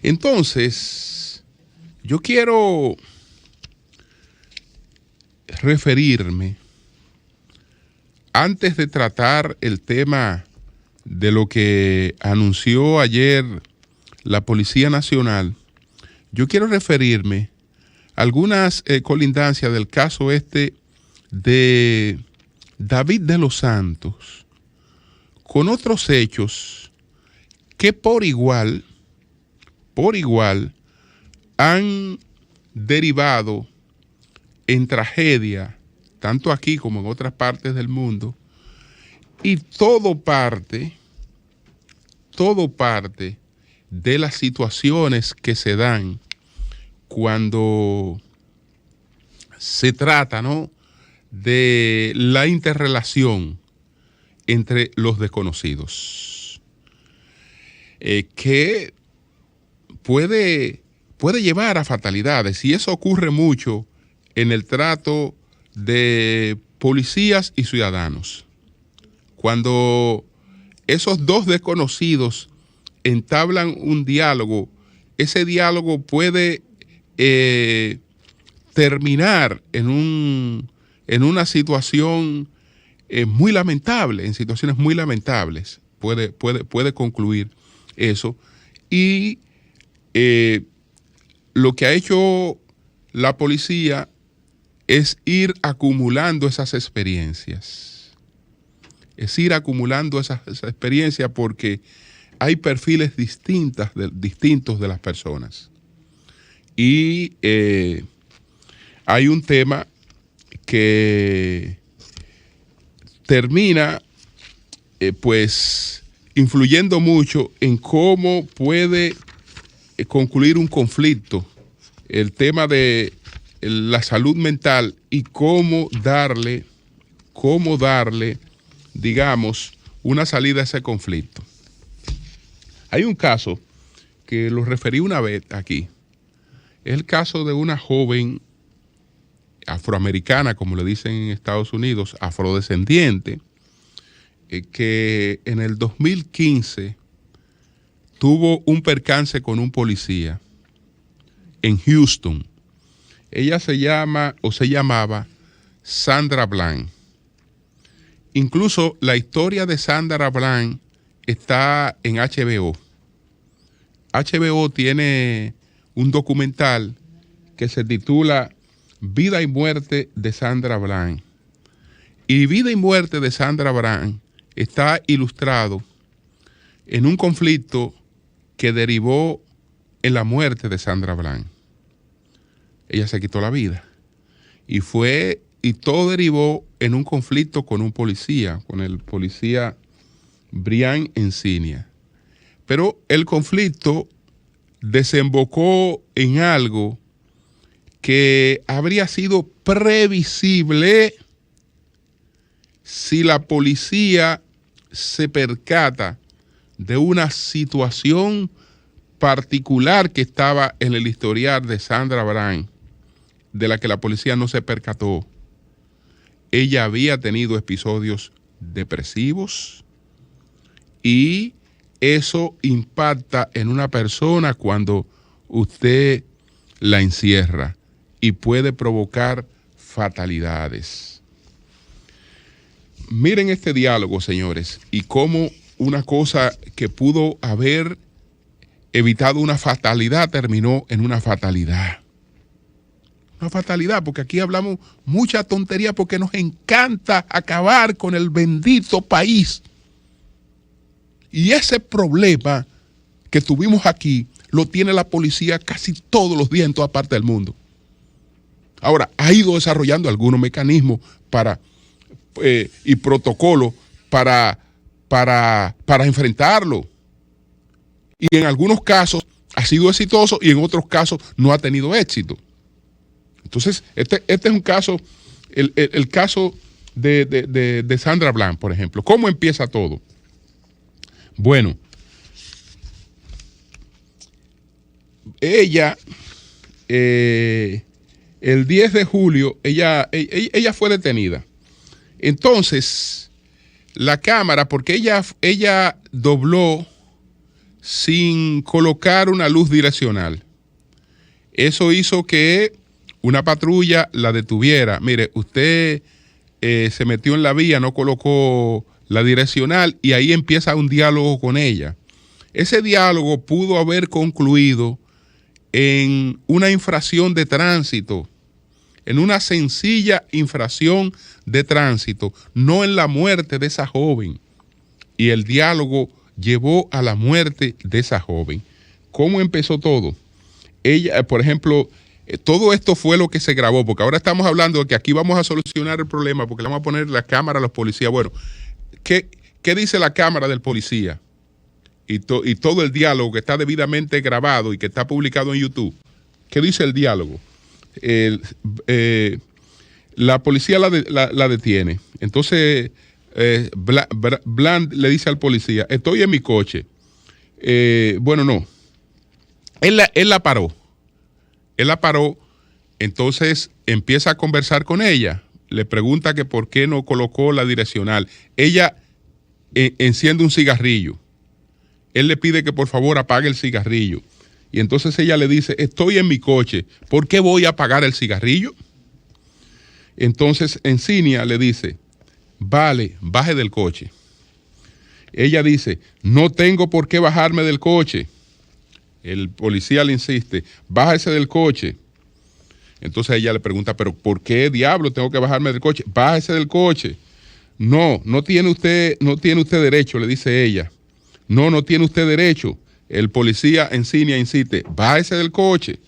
Entonces, yo quiero referirme, antes de tratar el tema de lo que anunció ayer la Policía Nacional, yo quiero referirme a algunas colindancias del caso de David de los Santos, con otros hechos que por igual han derivado en tragedia, tanto aquí como en otras partes del mundo, y todo parte de las situaciones que se dan cuando se trata, ¿no?, de la interrelación entre los desconocidos, que puede llevar a fatalidades, y eso ocurre mucho en el trato de policías y ciudadanos. Cuando esos dos desconocidos entablan un diálogo, ese diálogo puede terminar en una situación muy lamentable, en situaciones muy lamentables. Puede concluir eso. Y lo que ha hecho la policía es ir acumulando esas experiencias. Porque hay perfiles distintos de las personas. Y hay un tema que termina pues influyendo mucho en cómo puede concluir un conflicto, el tema de la salud mental y cómo darle, digamos, una salida a ese conflicto. Hay un caso que lo referí una vez aquí. Es el caso de una joven afroamericana, como le dicen en Estados Unidos, afrodescendiente, que en el 2015 tuvo un percance con un policía en Houston. Ella se llamaba Sandra Bland. Incluso la historia de Sandra Bland está en HBO. HBO tiene un documental que se titula Vida y muerte de Sandra Bland. Y Vida y muerte de Sandra Bland está ilustrado en un conflicto que derivó en la muerte de Sandra Bland. Ella se quitó la vida. Y todo derivó en un conflicto con un policía, con el policía Brian Encinia. Pero el conflicto desembocó en algo que habría sido previsible si la policía se percata de una situación particular que estaba en el historial de Sandra Bland, de la que la policía no se percató. Ella había tenido episodios depresivos y eso impacta en una persona cuando usted la encierra y puede provocar fatalidades. Miren este diálogo, señores, y cómo una cosa que pudo haber evitado una fatalidad terminó en una fatalidad. Una fatalidad, porque aquí hablamos mucha tontería porque nos encanta acabar con el bendito país. Y ese problema que tuvimos aquí lo tiene la policía casi todos los días en toda parte del mundo. Ahora, ha ido desarrollando algunos mecanismos y protocolos para enfrentarlo. Y en algunos casos ha sido exitoso y en otros casos no ha tenido éxito. Entonces, este es un caso, el caso de Sandra Bland, por ejemplo. ¿Cómo empieza todo? Bueno, ella, el 10 de julio, ella fue detenida. Entonces, la cámara, porque ella dobló sin colocar una luz direccional. Eso hizo que una patrulla la detuviera. Mire, usted se metió en la vía, no colocó la direccional, y ahí empieza un diálogo con ella. Ese diálogo pudo haber concluido en una infracción de tránsito, en una sencilla infracción de tránsito, no en la muerte de esa joven. Y el diálogo llevó a la muerte de esa joven. ¿Cómo empezó todo? Ella, por ejemplo, todo esto fue lo que se grabó, porque ahora estamos hablando de que aquí vamos a solucionar el problema, porque le vamos a poner la cámara a los policías. Bueno, ¿qué dice la cámara del policía? Y todo el diálogo que está debidamente grabado y que está publicado en YouTube. ¿Qué dice el diálogo? La policía la detiene. Entonces, Bland le dice al policía, estoy en mi coche. Bueno, no. Él la paró. Él la paró, entonces empieza a conversar con ella. Le pregunta que por qué no colocó la direccional. Ella enciende un cigarrillo. Él le pide que por favor apague el cigarrillo. Y entonces ella le dice, estoy en mi coche, ¿por qué voy a apagar el cigarrillo? Entonces Encinia le dice, vale, baje del coche. Ella dice, no tengo por qué bajarme del coche. El policía le insiste, bájese del coche. Entonces ella le pregunta, pero ¿por qué diablo tengo que bajarme del coche? Bájese del coche. No tiene usted derecho, le dice ella. No tiene usted derecho. El policía Encinia insiste, bájese del coche.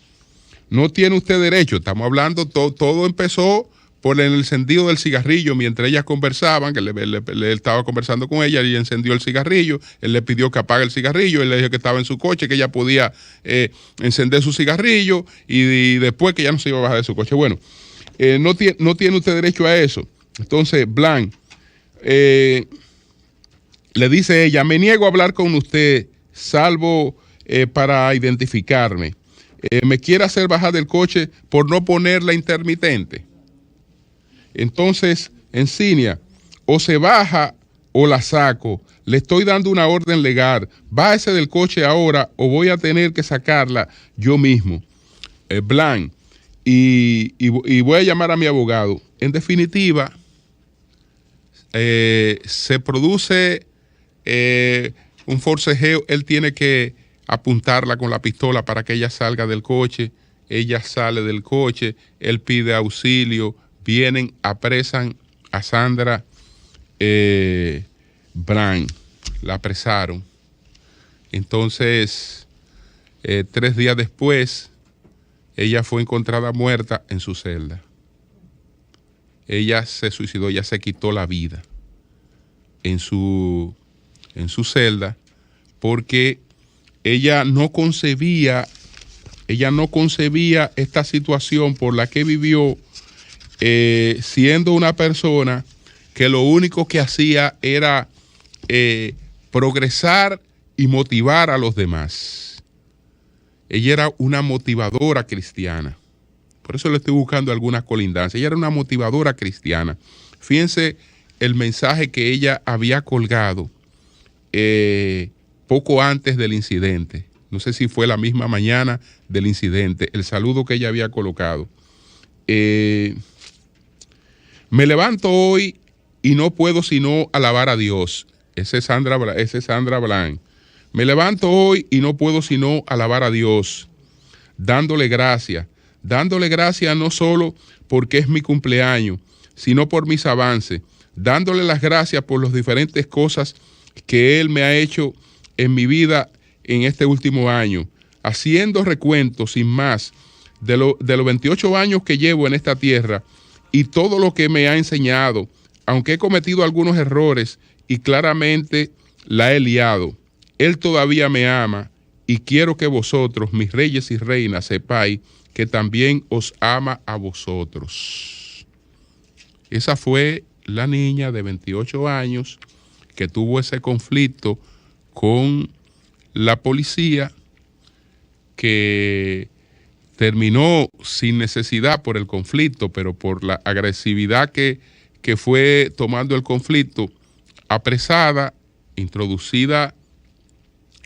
No tiene usted derecho. Estamos hablando, todo empezó por el encendido del cigarrillo mientras ellas conversaban, que él estaba conversando con ella y encendió el cigarrillo. Él le pidió que apague el cigarrillo, él le dijo que estaba en su coche, que ella podía encender su cigarrillo y después que ya no se iba a bajar de su coche. Bueno, no tiene usted derecho a eso. Entonces Blanc le dice ella, me niego a hablar con usted salvo para identificarme. Me quiere hacer bajar del coche por no poner la intermitente. Entonces, Encinia, o se baja o la saco. Le estoy dando una orden legal. Bájese del coche ahora o voy a tener que sacarla yo mismo. Blanc, y voy a llamar a mi abogado. En definitiva, se produce un forcejeo. Él tiene que apuntarla con la pistola para que ella salga del coche. Ella sale del coche. Él pide auxilio. Vienen, apresan a Sandra Blanc, la apresaron. Entonces, 3 días después, ella fue encontrada muerta en su celda. Ella se suicidó, ella se quitó la vida en su celda porque ella no concebía esta situación por la que vivió, siendo una persona que lo único que hacía era progresar y motivar a los demás. Ella era una motivadora cristiana. Por eso le estoy buscando algunas colindancias. Ella era una motivadora cristiana. Fíjense el mensaje que ella había colgado poco antes del incidente. No sé si fue la misma mañana del incidente. El saludo que ella había colocado. Me levanto hoy y no puedo sino alabar a Dios. Ese es Sandra Blanc. Me levanto hoy y no puedo sino alabar a Dios, dándole gracias no solo porque es mi cumpleaños, sino por mis avances, dándole las gracias por las diferentes cosas que Él me ha hecho en mi vida en este último año, haciendo recuento sin más de los 28 años que llevo en esta tierra y todo lo que me ha enseñado, aunque he cometido algunos errores y claramente la he liado. Él todavía me ama y quiero que vosotros, mis reyes y reinas, sepáis que también os ama a vosotros. Esa fue la niña de 28 años que tuvo ese conflicto con la policía, que terminó sin necesidad por el conflicto, pero por la agresividad que fue tomando el conflicto, apresada, introducida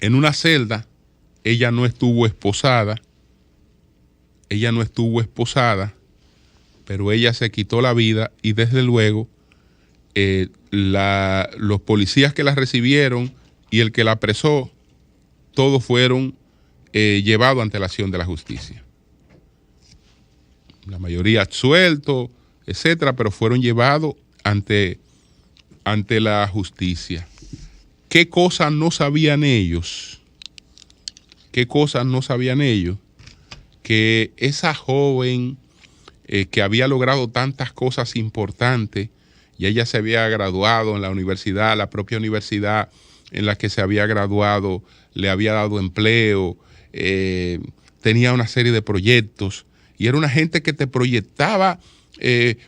en una celda. Ella no estuvo esposada, pero ella se quitó la vida y desde luego los policías que la recibieron y el que la apresó, todos fueron llevados ante la acción de la justicia. La mayoría absueltos, etcétera, pero fueron llevados ante la justicia. ¿Qué cosas no sabían ellos? Que esa joven que había logrado tantas cosas importantes, y ella se había graduado en la universidad, la propia universidad en la que se había graduado le había dado empleo, tenía una serie de proyectos, y era una gente que te proyectaba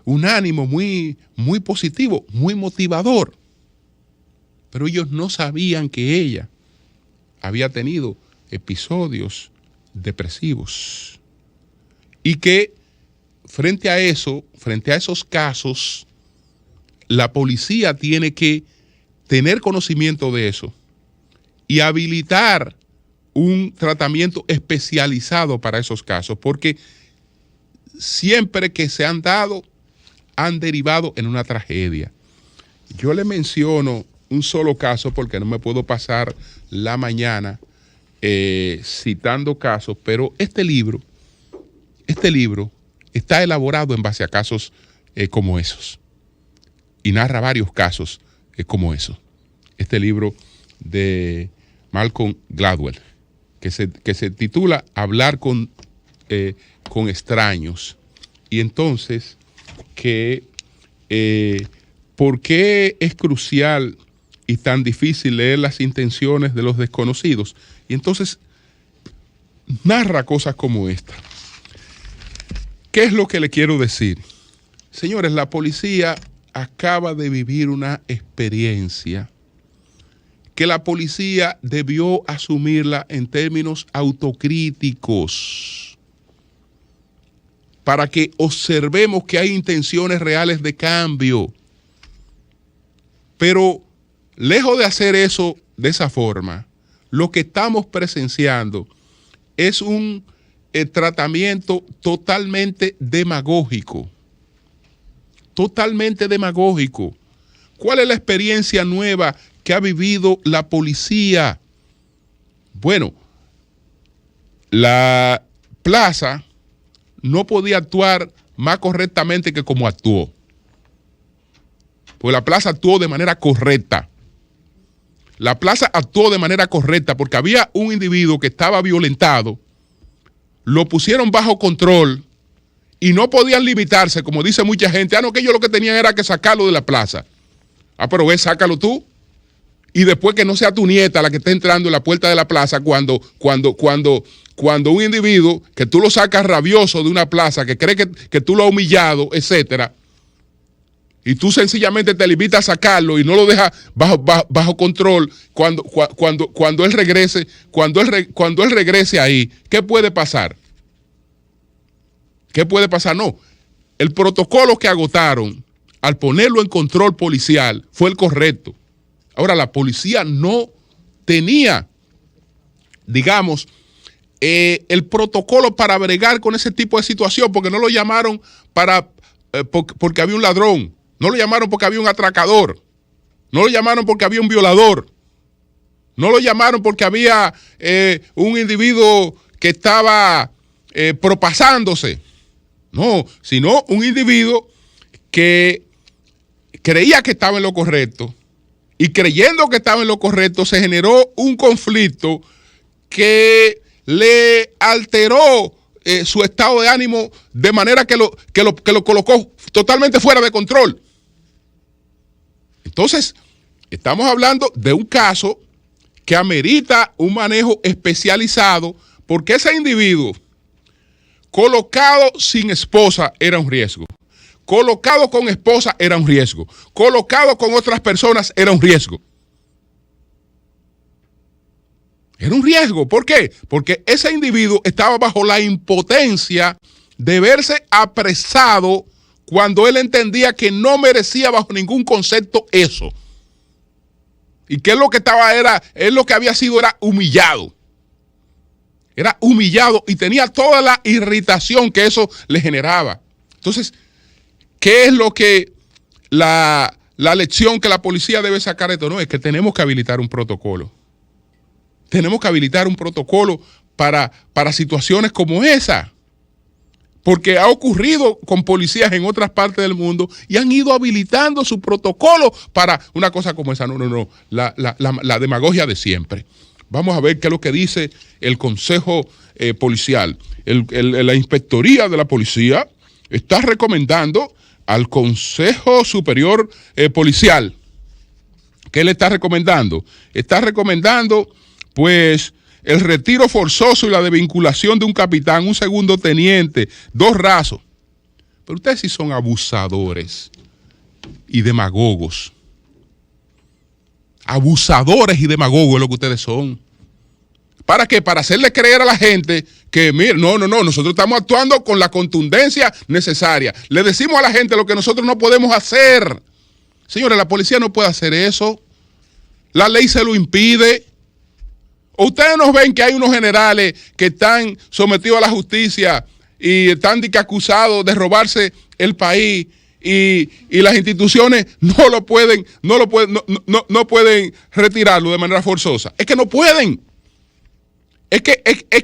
un ánimo muy, muy positivo, muy motivador. Pero ellos no sabían que ella había tenido episodios depresivos y que frente a esos casos, la policía tiene que tener conocimiento de eso y habilitar un tratamiento especializado para esos casos, porque siempre que se han dado, han derivado en una tragedia. Yo le menciono un solo caso porque no me puedo pasar la mañana citando casos, pero este libro está elaborado en base a casos como esos y narra varios casos como esos. Este libro de Malcolm Gladwell, que se titula Hablar con extraños. Y entonces, ¿por qué es crucial y tan difícil leer las intenciones de los desconocidos? Y entonces narra cosas como esta. ¿Qué es lo que le quiero decir? Señores, la policía acaba de vivir una experiencia que la policía debió asumirla en términos autocríticos para que observemos que hay intenciones reales de cambio. Pero lejos de hacer eso de esa forma, lo que estamos presenciando es un tratamiento totalmente demagógico. Totalmente demagógico. ¿Cuál es la experiencia nueva que ha vivido la policía? Bueno, la plaza no podía actuar más correctamente que como actuó. Pues la plaza actuó de manera correcta. La plaza actuó de manera correcta porque había un individuo que estaba violentado, lo pusieron bajo control y no podían limitarse, como dice mucha gente, no, que ellos lo que tenían era que sacarlo de la plaza. Pero sácalo tú. Y después que no sea tu nieta la que esté entrando en la puerta de la plaza cuando un individuo que tú lo sacas rabioso de una plaza, que cree que tú lo has humillado, etcétera, y tú sencillamente te limitas a sacarlo y no lo dejas bajo control, cuando él regrese, cuando él regrese ahí, ¿qué puede pasar? ¿Qué puede pasar? No, el protocolo que agotaron al ponerlo en control policial fue el correcto. Ahora, la policía no tenía, digamos, el protocolo para bregar con ese tipo de situación, porque no lo llamaron porque había un ladrón. No lo llamaron porque había un atracador. No lo llamaron porque había un violador. No lo llamaron porque había un individuo que estaba propasándose. No, sino un individuo que creía que estaba en lo correcto. Y creyendo que estaba en lo correcto, se generó un conflicto que le alteró su estado de ánimo de manera que lo colocó totalmente fuera de control. Entonces, estamos hablando de un caso que amerita un manejo especializado, porque ese individuo colocado sin esposa era un riesgo. Colocado con esposa era un riesgo. Colocado con otras personas era un riesgo. Era un riesgo. ¿Por qué? Porque ese individuo estaba bajo la impotencia de verse apresado cuando él entendía que no merecía bajo ningún concepto eso. Y que es lo que había sido era humillado. Era humillado y tenía toda la irritación que eso le generaba. Entonces, ¿qué es lo que la lección que la policía debe sacar de esto? No, es que tenemos que habilitar un protocolo. Tenemos que habilitar un protocolo para situaciones como esa. Porque ha ocurrido con policías en otras partes del mundo y han ido habilitando su protocolo para una cosa como esa. No. La demagogia de siempre. Vamos a ver qué es lo que dice el Consejo Policial. La Inspectoría de la Policía está recomendando al Consejo Superior Policial. ¿Qué le está recomendando? Está recomendando, pues, el retiro forzoso y la desvinculación de un capitán, un segundo teniente, 2 rasos. Pero ustedes sí son abusadores y demagogos. Abusadores y demagogos es lo que ustedes son. ¿Para qué? Para hacerle creer a la gente que, mire, no, nosotros estamos actuando con la contundencia necesaria. Le decimos a la gente lo que nosotros no podemos hacer. Señores, la policía no puede hacer eso. La ley se lo impide. ¿O ustedes nos ven que hay unos generales que están sometidos a la justicia y están acusados de robarse el país y las instituciones no pueden retirarlo de manera forzosa? Es que no pueden. Es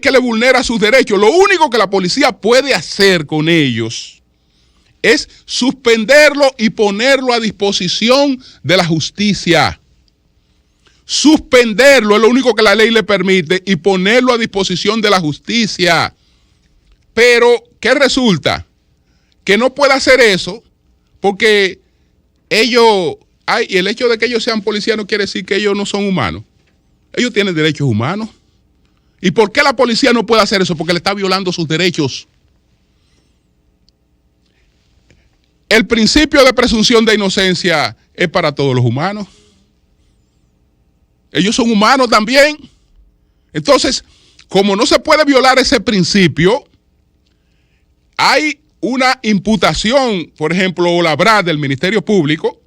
que le vulnera sus derechos. Lo único que la policía puede hacer con ellos es suspenderlo y ponerlo a disposición de la justicia. Suspenderlo es lo único que la ley le permite y ponerlo a disposición de la justicia. Pero, ¿qué resulta? Que no puede hacer eso porque y el hecho de que ellos sean policías no quiere decir que ellos no son humanos. Ellos tienen derechos humanos. ¿Y por qué la policía no puede hacer eso? Porque le está violando sus derechos. El principio de presunción de inocencia es para todos los humanos. Ellos son humanos también. Entonces, como no se puede violar ese principio, hay una imputación, por ejemplo, o la BRAD del Ministerio Público.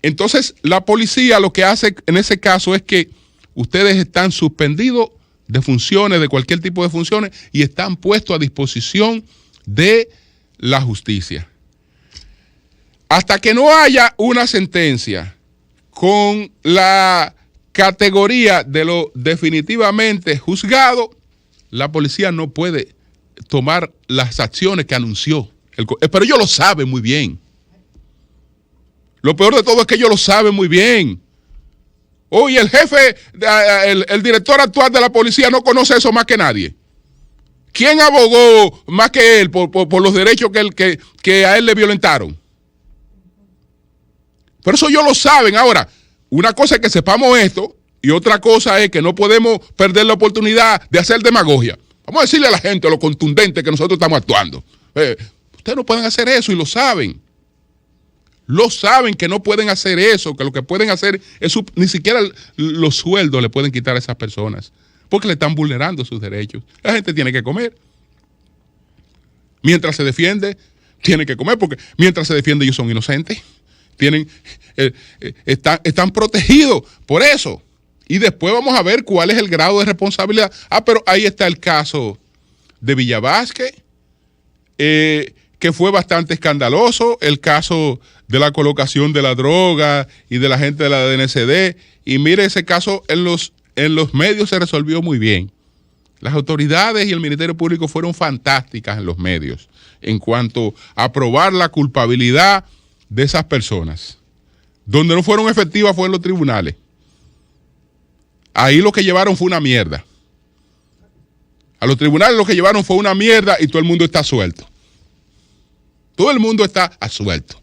Entonces, la policía lo que hace en ese caso es que ustedes están suspendidos de funciones, de cualquier tipo de funciones, y están puestos a disposición de la justicia. Hasta que no haya una sentencia con la categoría de lo definitivamente juzgado, la policía no puede tomar las acciones que anunció. Pero ellos lo saben muy bien. Lo peor de todo es que ellos lo saben muy bien. Oye, el jefe, el director actual de la policía no conoce eso más que nadie. ¿Quién abogó más que él por los derechos que a él le violentaron? Por eso ellos lo saben. Ahora, una cosa es que sepamos esto y otra cosa es que no podemos perder la oportunidad de hacer demagogia. Vamos a decirle a la gente lo contundente que nosotros estamos actuando. Ustedes no pueden hacer eso y lo saben. Lo saben que no pueden hacer eso, que lo que pueden hacer es ni siquiera los sueldos le pueden quitar a esas personas, porque le están vulnerando sus derechos. La gente tiene que comer. Mientras se defiende, tiene que comer, porque mientras se defiende ellos son inocentes. Están protegidos por eso. Y después vamos a ver cuál es el grado de responsabilidad. Pero ahí está el caso de Villa Vázquez, que fue bastante escandaloso, el caso de la colocación de la droga y de la gente de la DNCD. Y mire, ese caso en los medios se resolvió muy bien. Las autoridades y el Ministerio Público fueron fantásticas en los medios en cuanto a probar la culpabilidad de esas personas. Donde no fueron efectivas fue en los tribunales. Ahí lo que llevaron fue una mierda. A los tribunales lo que llevaron fue una mierda y todo el mundo está suelto. Todo el mundo está suelto.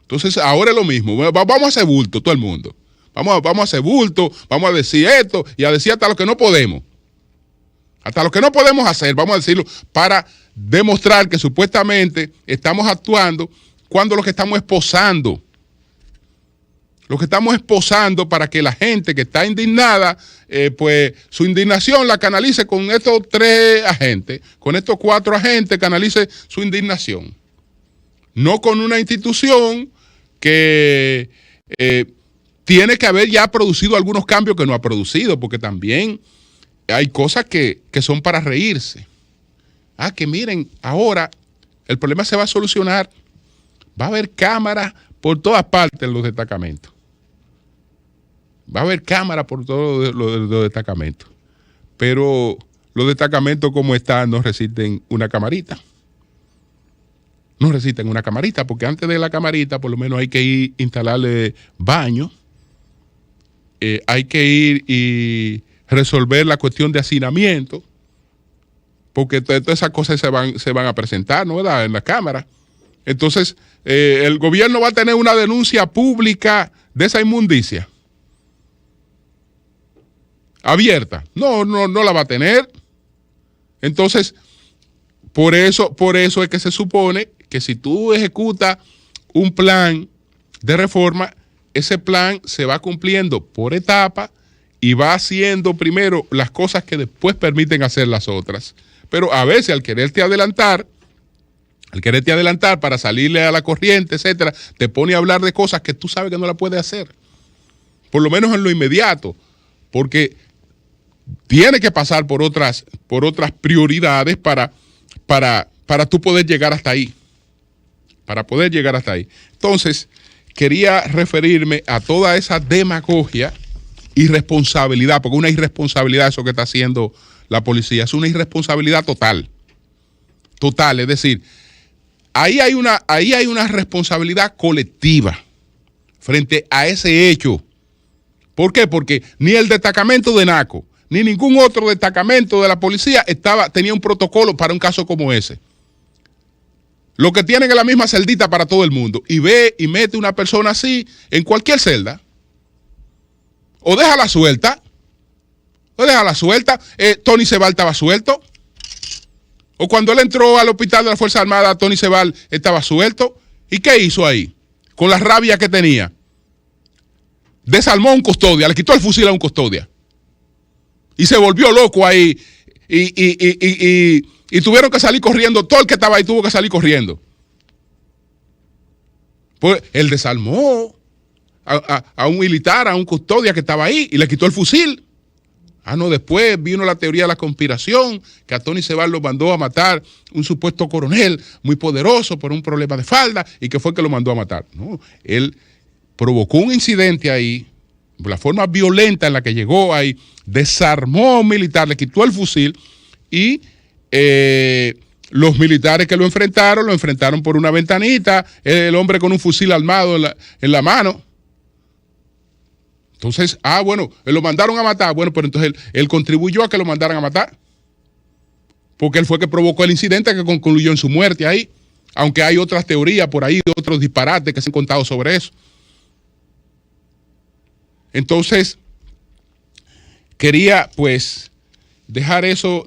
Entonces ahora es lo mismo. Vamos a hacer bulto, todo el mundo. Vamos a hacer bulto, vamos a decir esto y a decir hasta lo que no podemos. Hasta lo que no podemos hacer, vamos a decirlo, para demostrar que supuestamente estamos actuando cuando lo que estamos esposando. Lo que estamos esposando para que la gente que está indignada, pues su indignación la canalice con estos 3 agentes, con estos 4 agentes canalice su indignación. No con una institución que tiene que haber ya producido algunos cambios que no ha producido, porque también hay cosas que son para reírse. Que miren, ahora el problema se va a solucionar. Va a haber cámaras por todas partes en los destacamentos. Va a haber cámaras por todos los destacamentos. Pero los destacamentos como están no resisten una camarita. No resisten una camarita, porque antes de la camarita por lo menos hay que ir a instalarle baño. Hay que ir y resolver la cuestión de hacinamiento, porque todas esas cosas se van a presentar, ¿no? ¿Verdad? En la Cámara. Entonces, el gobierno va a tener una denuncia pública de esa inmundicia abierta. No la va a tener. Entonces, por eso es que se supone que si tú ejecutas un plan de reforma, ese plan se va cumpliendo por etapa y va haciendo primero las cosas que después permiten hacer las otras. Pero a veces al quererte adelantar para salirle a la corriente, etcétera, te pone a hablar de cosas que tú sabes que no la puedes hacer. Por lo menos en lo inmediato, porque tiene que pasar por otras prioridades para tú poder llegar hasta ahí. Para poder llegar hasta ahí. Entonces, quería referirme a toda esa demagogia, irresponsabilidad, porque una irresponsabilidad eso que está haciendo la policía, es una irresponsabilidad total. Total, es decir, ahí hay una responsabilidad colectiva frente a ese hecho. ¿Por qué? Porque ni el destacamento de Naco, ni ningún otro destacamento de la policía tenía un protocolo para un caso como ese. Lo que tienen es la misma celdita para todo el mundo. Y ve y mete una persona así en cualquier celda. O déjala suelta. Tony Sebal estaba suelto. O cuando él entró al hospital de la Fuerza Armada, Tony Sebal estaba suelto. ¿Y qué hizo ahí? Con la rabia que tenía. Desarmó a un custodia, le quitó el fusil a un custodia. Y se volvió loco ahí. Y tuvieron que salir corriendo. Todo el que estaba ahí tuvo que salir corriendo. Pues él desarmó a un militar, a un custodia que estaba ahí y le quitó el fusil. No, después vino la teoría de la conspiración, que a Tony Sebal lo mandó a matar un supuesto coronel muy poderoso por un problema de falda y que fue que lo mandó a matar. No, él provocó un incidente ahí, la forma violenta en la que llegó ahí, desarmó a un militar, le quitó el fusil y los militares que lo enfrentaron por una ventanita, el hombre con un fusil armado en la mano. Entonces, bueno, lo mandaron a matar. Bueno, pero entonces él contribuyó a que lo mandaran a matar. Porque él fue que provocó el incidente que concluyó en su muerte ahí. Aunque hay otras teorías por ahí, otros disparates que se han contado sobre eso. Entonces, quería pues dejar eso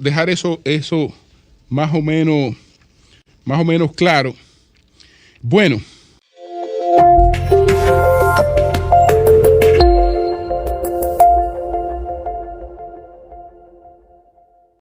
más o menos claro. Bueno.